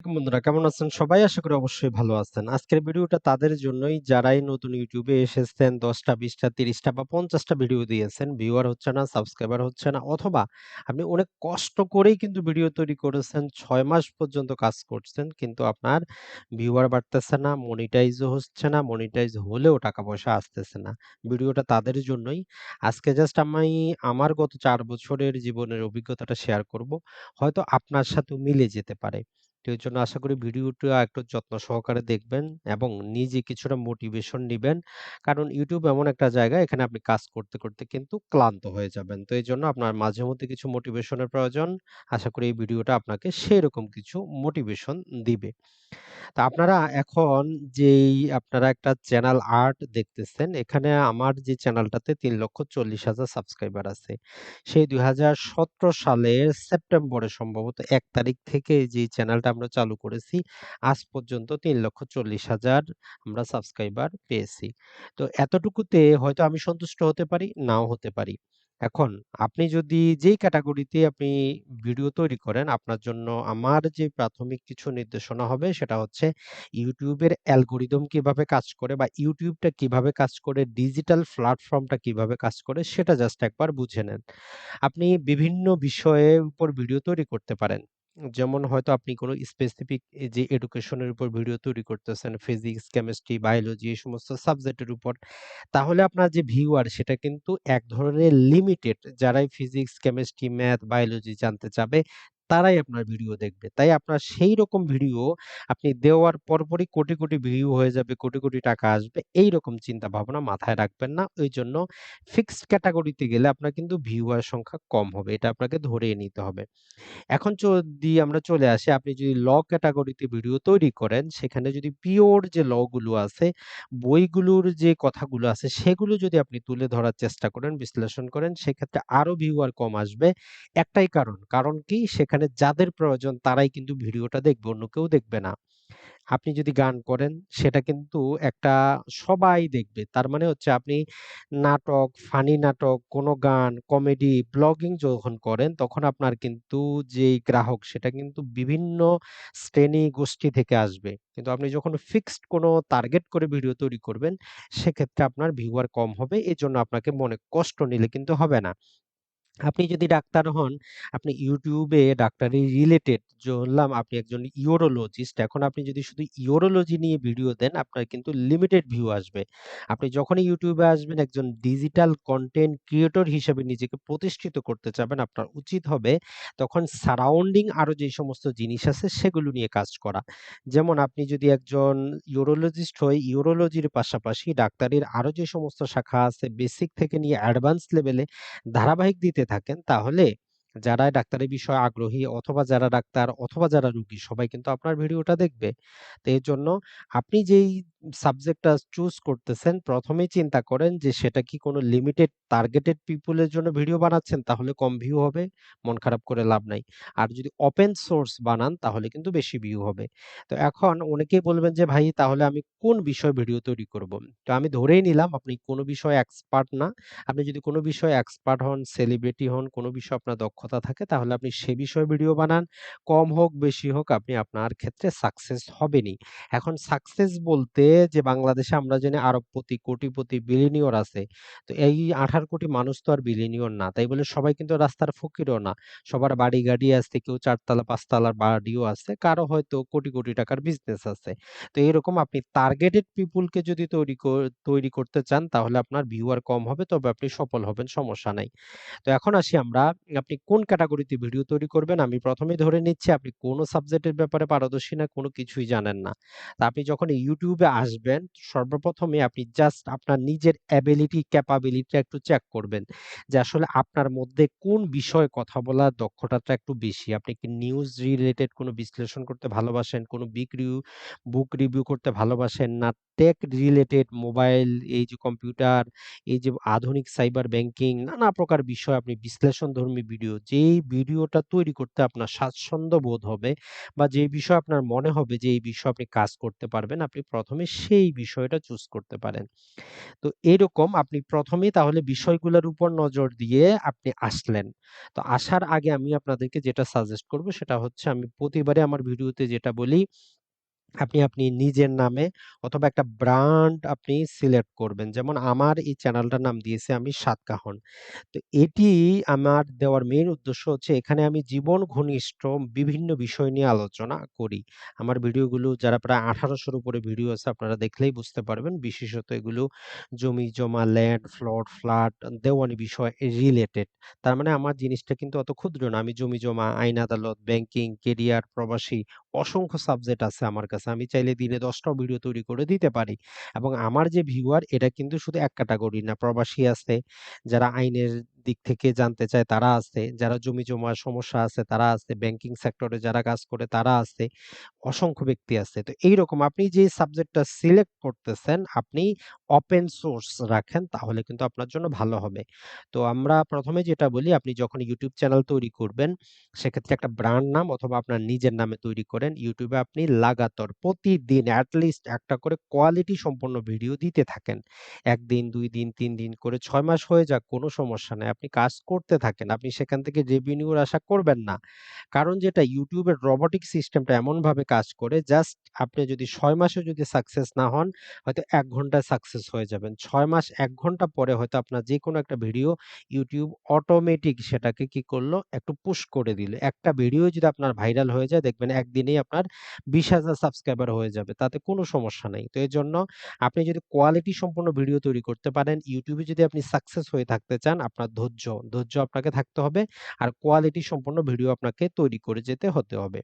বন্ধুরা কেমন আছেন সবাই? আশা করি অবশ্যই ভালো আছেন। আজকের ভিডিওটা তাদের জন্যই যারাই নতুন ইউটিউবে এসেছেন ১০টা, ২০টা, ৩০টা বা ৫০টা ভিডিও দিয়েছেন। ভিউয়ার হচ্ছে না, সাবস্ক্রাইবার হচ্ছে না অথবা আপনি অনেক কষ্ট করেই কিন্তু ভিডিও তৈরি করেছেন, ৬ মাস পর্যন্ত কাজ করছেন কিন্তু আপনার ভিউয়ার বাড়তেছে না, মনিটাইজও হচ্ছে না, মনিটাইজ হলেও টাকা পয়সা আসতেছে না। ভিডিওটা তাদের জন্যই। আজকে জাস্ট আমি আমার গত ৪ বছরের জীবনের অভিজ্ঞতাটা শেয়ার করব। হয়তো আপনার সাথেও মিলে যেতে পারে। তো এর জন্য আশা করি ভিডিওটা একটু যত্ন সহকারে দেখবেন এবং নিজে কিছুটা মোটিভেশন নিবেন। কারণ YouTube এমন একটা জায়গা এখানে আপনি কাজ করতে, করতে কিন্তু ক্লান্ত হয়ে যাবেন। তো এজন্য আপনার মাঝে মধ্যে কিছু মোটিভেশনের প্রয়োজন। আশা করি এই ভিডিওটা আপনাকে সেইরকম কিছু মোটিভেশন দিবে। তো আপনারা এখন আপনারা একটা চ্যানেল আর্ট দেখতেছেন। এখানে আমার যে চ্যানেলটাতে ৩,৪০,০০০ সাবস্ক্রাইবার আছে। সেই ২০১৭ সালের সেপ্টেম্বরে সম্ভবত ১ তারিখ থেকে যে চ্যানেলটা আমরা চালু করেছি, আজ পর্যন্ত ৩,৪০,০০০ আমরা সাবস্ক্রাইবার পেয়েছি। তো এতটুকুতে হয়তো আমি সন্তুষ্ট হতে পারি, নাও হতে পারি। এখন আপনি যদি যেই ক্যাটেগরিতে আপনি ভিডিও তৈরি করেন, আপনার জন্য আমার যে প্রাথমিক কিছু নির্দেশনা হবে সেটা হচ্ছে YouTube এর অ্যালগরিদম কিভাবে কাজ করে বা YouTube টা কিভাবে কাজ করে, ডিজিটাল প্ল্যাটফর্মটা কিভাবে কাজ করে সেটা জাস্ট একবার বুঝে নেন। আপনি বিভিন্ন বিষয়ের উপর ভিডিও তৈরি করতে পারেন। যেমন হয়তো আপনি কোনো স্পেসিফিক যে এডুকেশনের উপর ভিডিও তৈরি করতেছেন, ফিজিক্স, কেমিস্ট্রি, বায়োলজি এই সমস্ত সাবজেক্টের উপর। তাহলে আপনার যে ভিউয়ার সেটা কিন্তু এক ধরনের লিমিটেড। যারাই ফিজিক্স, কেমিস্ট্রি, ম্যাথ, বায়োলজি জানতে চাবে তারাই আপনার ভিডিও দেখবে। তাই আপনার সেইরকম ভিডিও আপনি দেওয়ার পরপরই কোটি, কোটি ভিউ হয়ে যাবে, কোটি, কোটি টাকা আসবে এইরকম চিন্তা ভাবনা মাথায় রাখবেন না। ওইজন্য ফিক্সড ক্যাটেগরিতে গেলে আপনার কিন্তু ভিউয়ার সংখ্যা কম হবে। এটা আপনাকে ধরেই নিতে হবে। এখন যদি আমরা চলে আসি, আপনি যদি ল ক্যাটেগরিতে ভিডিও তৈরি করেন, সেখানে যদি পিওর যে ল গুলো আছে, বইগুলোর যে কথাগুলো আছে, সেগুলো যদি আপনি তুলে ধরার চেষ্টা করেন, বিশ্লেষণ করেন, সেক্ষেত্রে আরো ভিউয়ার কম আসবে। একটাই কারণ, কারণ কি? সেখানে যাদের প্রয়োজন তারাই কিন্তু ভিডিওটা দেখবে, অন্য কেউ দেখবে না। আপনি যদি গান করেন সেটা কিন্তু একটা সবাই দেখবে। তার মানে হচ্ছে আপনি নাটক, ফানি নাটক, কোনো গান, কমেডি, ব্লগিং যখন করেন তখন আপনার কিন্তু যেই গ্রাহক সেটা কিন্তু বিভিন্ন শ্রেণী গোষ্ঠী থেকে আসবে। কিন্তু আপনি যখন ফিক্সড কোনো টার্গেট করে ভিডিও তৈরি করবেন সেক্ষেত্রে আপনার ভিউয়ার কম হবে। এজন্য আপনাকে মনে কষ্ট নিলে কিন্তু হবে না। আপনি যদি ডাক্তার হন, আপনি YouTube এ ডাক্তারি রিলেটেড ধরলাম আপনি একজন ইউরোলজিস্ট। এখন আপনি যদি শুধু ইউরোলজি নিয়ে ভিডিও দেন, আপনার কিন্তু লিমিটেড ভিউ আসবে। আপনি যখনই YouTube এ আসবেন একজন ডিজিটাল কনটেন্ট ক্রিয়েটর হিসেবে নিজেকে প্রতিষ্ঠিত করতে চাবেন, আপনার উচিত হবে তখন সারাউন্ডিং আরো যে সমস্ত জিনিস আছে সেগুলো নিয়ে কাজ করা। যেমন আপনি যদি একজন ইউরোলজিস্ট হয়ে ইউরোলজির পাশাপাশি ডাক্তারির আরো যে সমস্ত শাখা আছে বেসিক থেকে নিয়ে অ্যাডভান্স লেভেলে ধারাবাহিক দিতে থাকেন তাহলে যারা ডাক্তারি বিষয়ে আগ্রহী অথবা যারা ডাক্তার অথবা যারা রোগী সবাই কিন্তু আপনার ভিডিওটা দেখবে। তো এর জন্য আপনি যেই সাবজেক্টটা চুজ করতেছেন প্রথমেই চিন্তা করেন যে সেটা কি কোনো লিমিটেড টার্গেটেড পিপল এর জন্য ভিডিও বানাচ্ছেন তাহলে কম ভিউ হবে, মন খারাপ করে লাভ নাই। আর যদি ওপেন সোর্স বানান তাহলে কিন্তু বেশি ভিউ হবে। তো এখন অনেকেই বলবেন যে ভাই তাহলে আমি কোন বিষয়ে ভিডিও তৈরি করব? তো আমি ধরেই নিলাম আপনি কোনো বিষয়ে এক্সপার্ট না। আপনি যদি কোনো বিষয়ে এক্সপার্ট হন, সেলিব্রিটি হন, কোনো বিষয়ে আপনার দক্ষতা থাকে তাহলে আপনি সে বিষয়ে ভিডিও বানান। কম হোক, বেশি হোক আপনি আপনার ক্ষেত্রে সাকসেস হবেনই। এখন সাকসেস বলতে যে বাংলাদেশে আমরা জানি আরবপতি, কোটিপতি, বিলিয়নিয়র আছে। তো এই ১৮ কোটি মানুষ তো আর বিলিয়নিয়র না। তাই বলে সবাই কিন্তু রাস্তার ফকিরও না। সবার বাড়ি-গাড়ি আছে, কেউ ৪ তলা ৫ তলার বাড়িও আছে, কারো হয়তো কোটি, কোটি টাকার বিজনেস আছে। তো এরকম আপনি টার্গেটেড পিপল কে যদি তৈরি করতে চান তাহলে আপনার ভিউয়ার কম হবে তবে আপনি সফল হবেন সমস্যা নাই। তো এখন আসি আমরা আপনি কোন ক্যাটেগরিতে ভিডিও তৈরি করবেন আমি প্রথমেই ধরে নিচ্ছি আপনি কোনো সাবজেক্টের ব্যাপারে পারদর্শী না, কোনো কিছুই জানেন না। তা আপনি যখন YouTube এ আসবেন সর্বপ্রথমে আপনি জাস্ট আপনার নিজের এবিলিটি ক্যাপাবিলিটি একটু চেক করবেন। যে আসলে আপনার মধ্যে কোন বিষয়ে কথা বলার দক্ষতাটা একটু বেশি। আপনি কি নিউজ রিলেটেড কোনো বিশ্লেষণ করতে ভালোবাসেন, কোনো বুক রিভিউ করতে ভালোবাসেন না টেক রিলেটেড মোবাইল, এই যে কম্পিউটার, এই যে আধুনিক সাইবার ব্যাংকিং নানা প্রকার বিষয় আপনি বিশ্লেষণধর্মী ভিডিও যেই ভিডিওটা তৈরি করতে আপনার স্বাচ্ছন্দ্য বোধ হবে বা যে বিষয়ে আপনার মনে হবে যে এই বিষয়ে আপনি কাজ করতে পারবেন, আপনি ১ম এ সেই বিষয়টা চুজ করতে পারেন। তো এরকম আপনি ১ম এই তাহলে বিষয়গুলোর উপর নজর দিয়ে আপনি আসলেন। তো আসার আগে আমি আপনাদেরকে যেটা সাজেস্ট করব সেটা হচ্ছে আমি প্রতিবারে আমার ভিডিওতে যেটা বলি, আপনি নিজের নামে অথবা একটা ব্র্যান্ড আপনি সিলেক্ট করবেন। যেমন আমার এই চ্যানেলটার নাম দিয়েছি আমি সাতকাহন। তো এটি আমার দেওয়ার মেইন উদ্দেশ্য হচ্ছে এখানে আমি জীবন ঘনিষ্ঠ বিভিন্ন বিষয় নিয়ে আলোচনা করি। আমার ভিডিওগুলো যারা প্রায় ১৮০০ র উপরে ভিডিও আছে আপনারা দেখলেই বুঝতে পারবেন। বিশেষত এগুলো জমি-জমা, ল্যান্ড, প্লট, ফ্ল্যাট, দেওয়ানি বিষয় রিলেটেড। তার মানে আমার জিনিসটা কিন্তু অত ক্ষুদ্র না। আমি জমি-জমা, আইন আদালত, ব্যাংকিং, কেরিয়ার, প্রবাসী অসংখ্য সাবজেক্ট আছে আমার কাছে। আমি চাইলে দিনে ১০ টাও ভিডিও তৈরি করে দিতে পারি। এবং আমার যে ভিউয়ার এটা কিন্তু শুধু এক ক্যাটেগরি না। প্রবাসী আছে, যারা আইনের দিক থেকে জানতে চায় তারা আছে, যারা জমি-জমার সমস্যা আছে তারা আছে, ব্যাংকিং সেক্টরে যারা কাজ করে তারা আছে, অসংখ্য ব্যক্তি আছে। তো এইরকম আপনি যে সাবজেক্টটা সিলেক্ট করতেছেন, আপনি ওপেন সোর্স রাখেন তাহলে কিন্তু আপনার জন্য ভালো হবে। তো আমরা ১ম এ যেটা বলি আপনি যখন YouTube চ্যানেল তৈরি করবেন, সেক্ষেত্রে একটা ব্র্যান্ড নাম অথবা আপনার নিজের নামে তৈরি করেন। YouTube এ আপনি লাগাতার প্রতিদিন এট লিস্ট একটা করে কোয়ালিটি সম্পন্ন ভিডিও দিতে থাকেন। ১ দিন, ২ দিন, ৩ দিন করে ৬ মাস হয়ে যাক কোনো সমস্যা নাই। আপনি কাজ করতে থাকেন। আপনি সেখান থেকে রেভিনিউর আশা করবেন না। কারণ যেটা YouTube এর রোবটিক সিস্টেমটা এমনভাবে কাজ করে জাস্ট আপনি যদি ৬ মাসেও যদি সাকসেস না হন, হয়তো ১ ঘন্টায় সাকসেস হয়ে যাবেন। ৬ মাস ১ ঘন্টা পরে হয়তো আপনার যেকোনো একটা ভিডিও YouTube অটোমেটিক সেটাকে কি করলো? একটু পুশ করে দিল। একটা ভিডিও যদি আপনার ভাইরাল হয়ে যায় দেখবেন একদিনেই আপনার ২০,০০০ সাবস্ক্রাইবার হয়ে যাবে। তাতে কোনো সমস্যা নাই। তো এজন্য আপনি যদি কোয়ালিটি সম্পন্ন ভিডিও তৈরি করতে পারেন, YouTube এ যদি আপনি সাকসেস হয়ে থাকতে চান, আপনার ধৈর্য আপনাকে থাকতে হবে। আর কোয়ালিটি সম্পন্ন ভিডিও আপনাকে তৈরি করে যেতে হতে হবে।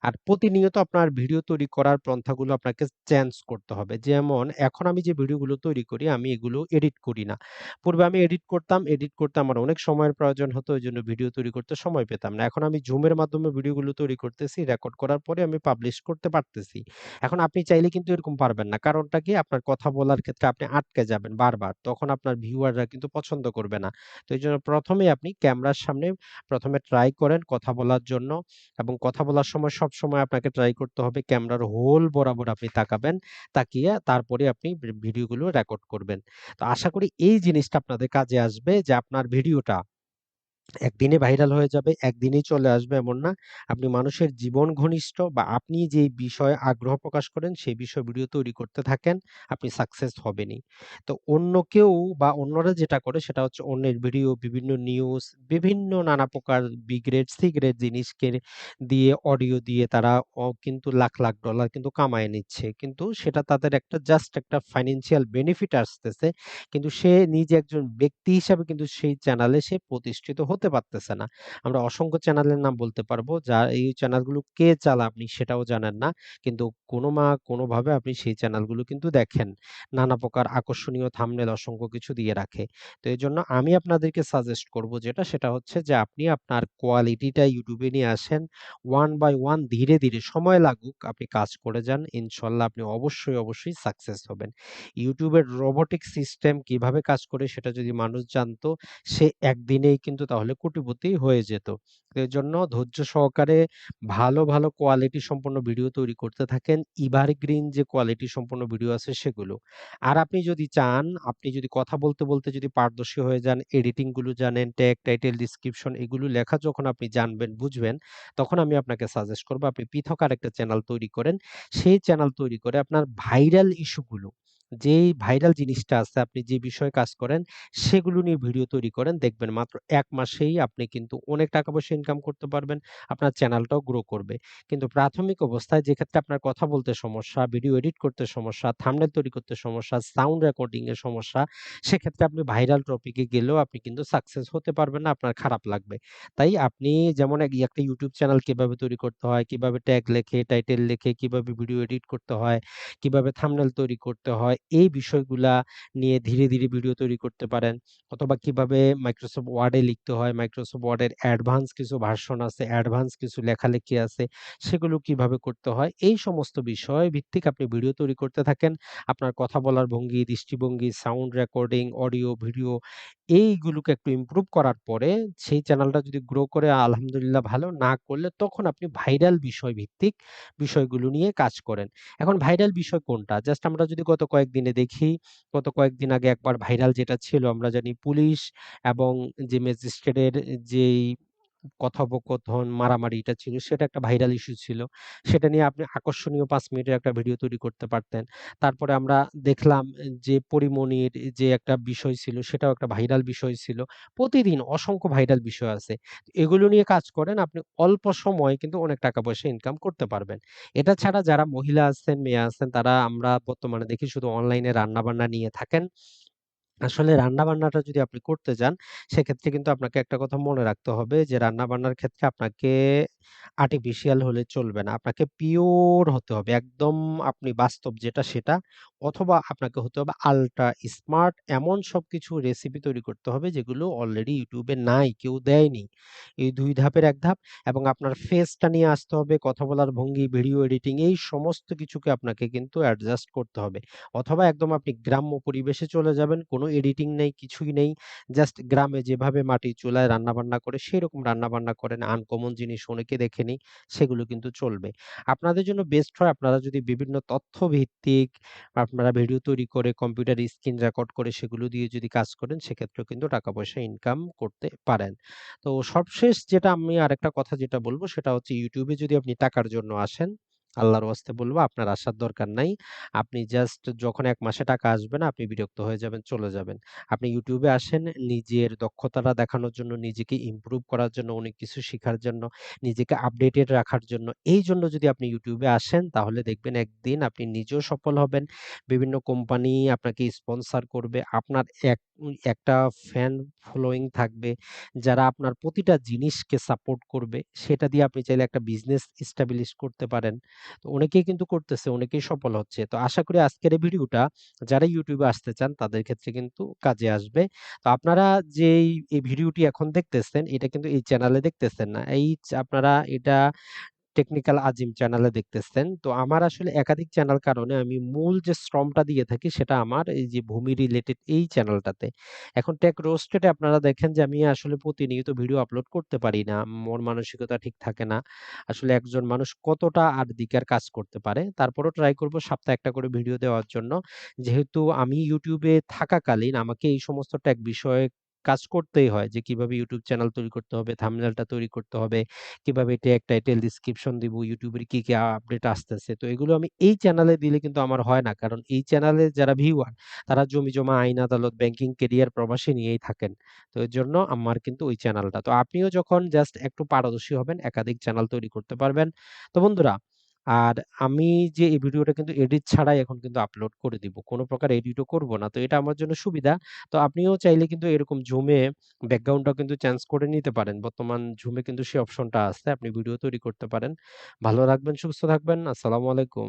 আর প্রতিনিয়ত আপনার ভিডিও তৈরি করার পন্থাগুলো আপনাকে চেঞ্জ করতে হবে। যেমন এখন আমি যে ভিডিওগুলো তৈরি করি, আমি এগুলো এডিট করি না। পূর্বে আমি এডিট করতে আমার অনেক সময়ের প্রয়োজন হতো। ওইজন্য ভিডিও তৈরি করতে সময় পেতাম না। এখন আমি Zoom এর মাধ্যমে ভিডিওগুলো তৈরি করতেছি, রেকর্ড করার পরে আমি পাবলিশ করতে পারতেছি। এখন আপনি চাইলে কিন্তু এরকম পারবেন না। কারণটা কি? আপনার কথা বলার ক্ষেত্রে আপনি আটকে যাবেন বারবার। তখন আপনার ভিউয়াররা কিন্তু পছন্দ করবে না। তো এইজন্য ১ম এই আপনি ক্যামেরার সামনে ১ম এ ট্রাই করেন কথা বলার জন্য এবং কথা বলার সময় সবসময় আপনাকে ট্রাই করতে হবে ক্যামেরার হোল বরাবর আপনি তাকাবেন। তাকিয়ে তারপরে আপনি ভিডিওগুলো রেকর্ড করবেন। তো আশা করি এই জিনিসটা আপনাদের কাজে আসবে যে আপনার ভিডিওটা একদিনে ভাইরাল হয়ে যাবে, একদিনেই চলে আসবে এমন না। আপনি মানুষের জীবন ঘনিষ্ঠ বা আপনি যেই বিষয়ে আগ্রহ প্রকাশ করেন সেই বিষয়ে ভিডিও তৈরি করতে থাকেন, আপনি সাকসেস হবেনই। তো অন্য কেউ বা অন্যরা যেটা করে সেটা হচ্ছে অন্যের ভিডিও, বিভিন্ন নিউজ, বিভিন্ন নানা প্রকার বি গ্রেড, সি গ্রেড জিনিসকে দিয়ে অডিও দিয়ে তারা কিন্তু লাখ, লাখ ডলার কিন্তু কামায়ে নিচ্ছে। কিন্তু সেটা তাদের একটা জাস্ট একটা ফাইন্যান্সিয়াল বেনিফিট আসতেছে। কিন্তু সে নিজে একজন ব্যক্তি হিসাবে কিন্তু সেই চ্যানেলে সে প্রতিষ্ঠিত হতে পারতেছে না। আমরা অসংখ্য চ্যানেলের নাম বলতে পারবো যা এই চ্যানেলগুলো কে চালায় আপনি সেটাও জানেন না। কিন্তু কোনোভাবে আপনি সেই চ্যানেলগুলো কিন্তু দেখেন। নানা প্রকার আকর্ষণীয় থাম্বনেল অসংখ্য কিছু দিয়ে রাখে। তো এজন্য আমি আপনাদেরকে সাজেস্ট করব যেটা সেটা হচ্ছে যে আপনি আপনার কোয়ালিটিটা YouTube এ নিয়ে আসেন। ওয়ান বাই ওয়ান ধীরে, ধীরে সময় লাগুক আপনি কাজ করে যান। ইনশাআল্লাহ আপনি অবশ্যই সাকসেস হবেন। ইউটিউবের রোবটিক সিস্টেম কিভাবে কাজ করে সেটা যদি মানুষ জানতো, সে একদিনেই কিন্তু তাহলে কোটিপতি হয়ে যেত। তো এজন্য ধৈর্য সহকারে ভালো কোয়ালিটি সম্পন্ন ভিডিও তৈরি করতে থাকেন। এভারগ্রিন যে কোয়ালিটি সম্পন্ন ভিডিও আছে সেগুলো। আর আপনি যদি চান, আপনি যদি কথা বলতে যদি পারদর্শী হয়ে যান, এডিটিং গুলো জানেন, ট্যাগ, টাইটেল, ডেসক্রিপশন এগুলো লেখা যখন আপনি জানবেন, বুঝবেন, তখন আমি আপনাকে সাজেস্ট করব আপনি পৃথক আরেকটা চ্যানেল তৈরি করেন। সেই চ্যানেল তৈরি করে আপনার ভাইরাল ইস্যুগুলো যেই ভাইরাল জিনিসটা আছে আপনি যে বিষয়ে কাজ করেন সেগুলো নিয়ে ভিডিও তৈরি করেন দেখবেন মাত্র ১ মাসেই আপনি কিন্তু অনেক টাকা পয়সা ইনকাম করতে পারবেন। আপনার চ্যানেলটাও গ্রো করবে। কিন্তু প্রাথমিক অবস্থায় যে ক্ষেত্রে আপনার কথা বলতে সমস্যা, ভিডিও এডিট করতে সমস্যা, থাম্বনেল তৈরি করতে সমস্যা, সাউন্ড রেকর্ডিং এর সমস্যা, সেক্ষেত্রে আপনি ভাইরাল টপিকে গেলেও আপনি কিন্তু সাকসেস হতে পারবেন না, আপনার খারাপ লাগবে। তাই আপনি যেমন একটা ইউটিউব চ্যানেল কিভাবে তৈরি করতে হয়, কিভাবে ট্যাগ লেখে, টাইটেল লেখে, কিভাবে ভিডিও এডিট করতে হয়, কিভাবে থাম্বনেল তৈরি করতে হয়, এই বিষয়গুলা নিয়ে ধীরে, ধীরে ভিডিও তৈরি করতে পারেন। অথবা কিভাবে মাইক্রোসফট ওয়ার্ডে লিখতে হয়, মাইক্রোসফট ওয়ার্ডের অ্যাডভান্স কিছু ভার্সন আছে, অ্যাডভান্স কিছু লেখালেখি আছে, সেগুলো কিভাবে করতে হয়। এই সমস্ত বিষয় ভিত্তিক আপনি ভিডিও তৈরি করতে থাকেন। আপনার কথা বলার ভঙ্গি, দৃষ্টিভঙ্গি, সাউন্ড রেকর্ডিং, অডিও, ভিডিও এইগুলোকে একটু ইমপ্রুভ করার পরে সেই চ্যানেলটা যদি গ্রো করে আলহামদুলিল্লাহ ভালো, না করলে তখন আপনি ভাইরাল বিষয় ভিত্তিক বিষয়গুলো নিয়ে কাজ করেন। এখন ভাইরাল বিষয় কোনটা? জাস্ট আমরা যদি গত কয়েকদিনে দেখি, গত কয়েকদিন আগে একবার ভাইরাল যেটা ছিল আমরা জানি পুলিশ এবং যে ম্যাজিস্ট্রেটের যেই কথোপকথন মারামারিটা ছিল সেটা একটা ভাইরাল ইস্যু ছিল। সেটা নিয়ে আপনি আকর্ষণীয় ৫ মিনিটের একটা ভিডিও তৈরি করতে পারতেন। তারপরে আমরা দেখলাম যে পরিমণির যে একটা বিষয় ছিল সেটাও একটা ভাইরাল বিষয় ছিল। প্রতিদিন অসংখ্য ভাইরাল বিষয় আছে। এগুলো নিয়ে কাজ করেন আপনি অল্প সময়ে কিন্তু অনেক টাকা পয়সা ইনকাম করতে পারবেন। এটা ছাড়া যারা মহিলা আছেন, মেয়ে আছেন তারা আমরা বর্তমানে দেখি শুধু অনলাইনে রান্নাবান্না নিয়ে থাকেন। আসলে রান্নাবান্নাটা যদি আপনি করতে যান, সেক্ষেত্রে কিন্তু আপনাকে একটা কথা মনে রাখতে হবে যে রান্নাবান্নার ক্ষেত্রে আপনাকে আর্টিফিশিয়াল হলে চলবে না। আপনাকে পিওর হতে হবে। একদম আপনি বাস্তব যেটা সেটা। অথবা আপনাকে হতে হবে আল্ট্রা স্মার্ট এমন সবকিছু রেসিপি তৈরি করতে হবে যেগুলো অলরেডি YouTube এ নাই, কেউ দেয়নি। এই ২ ধাপের ১ ধাপ এবং আপনার ফেসটা নিয়ে আসতে হবে, কথা বলার ভঙ্গি, ভিডিও এডিটিং এই সমস্ত কিছুকে আপনাকে কিন্তু অ্যাডজাস্ট করতে হবে। অথবা একদম আপনি গ্রাম্য পরিবেশে চলে যাবেন। কোনো এডিটিং নেই, কিছুই নেই। জাস্ট গ্রামে যেভাবে মাটির চুলায় রান্নাবান্না করে সেরকম রান্নাবান্না করেন। আনকমন জিনিস অনেকে দেখেনি, সেগুলো কিন্তু চলবে। আপনাদের জন্য বেস্ট হয় আপনারা যদি বিভিন্ন তথ্য ভিত্তিক আপনারা ভিডিও তৈরি করে কম্পিউটার স্ক্রিন রেকর্ড করে সেগুলো দিয়ে যদি কাজ করেন সেক্ষেত্রেও কিন্তু টাকা পয়সা ইনকাম করতে পারেন। তো সবশেষ যেটা আমি আরেকটা কথা যেটা বলব সেটা হচ্ছে YouTube এ যদি আপনি টাকার জন্য আসেন, আল্লাহর ওয়াস্তে বলব আপনার আসার দরকার নাই। আপনি জাস্ট যখন ১ মাসে টাকা আসবে না, আপনি বিরক্ত হয়ে যাবেন, চলে যাবেন। আপনি YouTube এ আসেন নিজের দক্ষতাটা দেখানোর জন্য, নিজেকে ইমপ্রুভ করার জন্য, অনেক কিছু শিখার জন্য, নিজেকে আপডেটেড রাখার জন্য। এইজন্য যদি আপনি YouTube এ আসেন তাহলে দেখবেন একদিন আপনি নিজেও সফল হবেন। বিভিন্ন কোম্পানি আপনাকে স্পন্সর করবে। আপনার একটা ফ্যান ফলোইং থাকবে যারা আপনার প্রতিটা জিনিসকে সাপোর্ট করবে। সেটা দিয়ে আপনি চাইলে একটা বিজনেস এস্টাবলিশ করতে পারেন। তো অনেকেই কিন্তু করতেছে, অনেকেই সফল হচ্ছে। তো আশা করি আজকের এই ভিডিওটা যারা YouTube এ আসতে চান তাদের ক্ষেত্রে কিন্তু কাজে আসবে। তো আপনারা যেই এই ভিডিওটি এখন দেখতেছেন এটা কিন্তু এই চ্যানেলে দেখতেছেন না। আপনারা এটা টেকনিক্যাল আজিম চ্যানেলে দেখতেছেন। তো আমার আসলে একাধিক চ্যানেল কারণে আমি মূল যে শ্রমটা দিয়ে থাকি সেটা আমার এই যে ভূমি রিলেটেড এই চ্যানেলটাতে। এখন টেক রোস্টেড এ আপনারা দেখেন যে আমি আসলে প্রতিনিয়ত ভিডিও আপলোড করতে পারি না। মন মানসিকতা ঠিক থাকে না। আসলে একজন মানুষ কতটা আর দিকের কাজ করতে পারে। তারপরেও ট্রাই করব সপ্তাহে একটা করে ভিডিও দেওয়ার জন্য। যেহেতু আমি YouTube এ থাকাকালীন আমাকে এই সমস্ত টেক বিষয়ে কাজ করতেই হয় যে কিভাবে YouTube চ্যানেল তৈরি করতে হবে, থাম্বনেলটা তৈরি করতে হবে। কিভাবে ট্যাগ, টাইটেল, ডেসক্রিপশন দিব, YouTube এর কি, কি আপডেট আসতেছে। তো এগুলো আমি এই চ্যানেলে দিলে কিন্তু আমার হয় না। কারণ এই চ্যানেলে যারা ভিউয়ার তারা জমি-জমা, আইন, আদালত, ব্যাংকিং, ক্যারিয়ার, প্রবাসী নিয়েই থাকেন। তো এর জন্য আমার কিন্তু ওই চ্যানেলটা। তো আপনিও যখন জাস্ট একটু পারদর্শী হবেন, একাধিক চ্যানেল তৈরি করতে পারবেন। তো বন্ধুরা, আর আমি যে এই ভিডিওটা কিন্তু এডিট ছাড়াই এখন কিন্তু আপলোড করে দিব। কোন প্রকার এডিটও করব না। তো এটা আমার জন্য সুবিধা। তো আপনিও চাইলে কিন্তু এরকম Zoom এ ব্যাকগ্রাউন্ডটাও কিন্তু চেঞ্জ করে নিতে পারেন। বর্তমান Zoom এ কিন্তু সেই অপশনটা আছে। আপনি ভিডিও তৈরি করতে পারেন। ভালো থাকবেন, সুস্থ থাকবেন। আসসালামু আলাইকুম।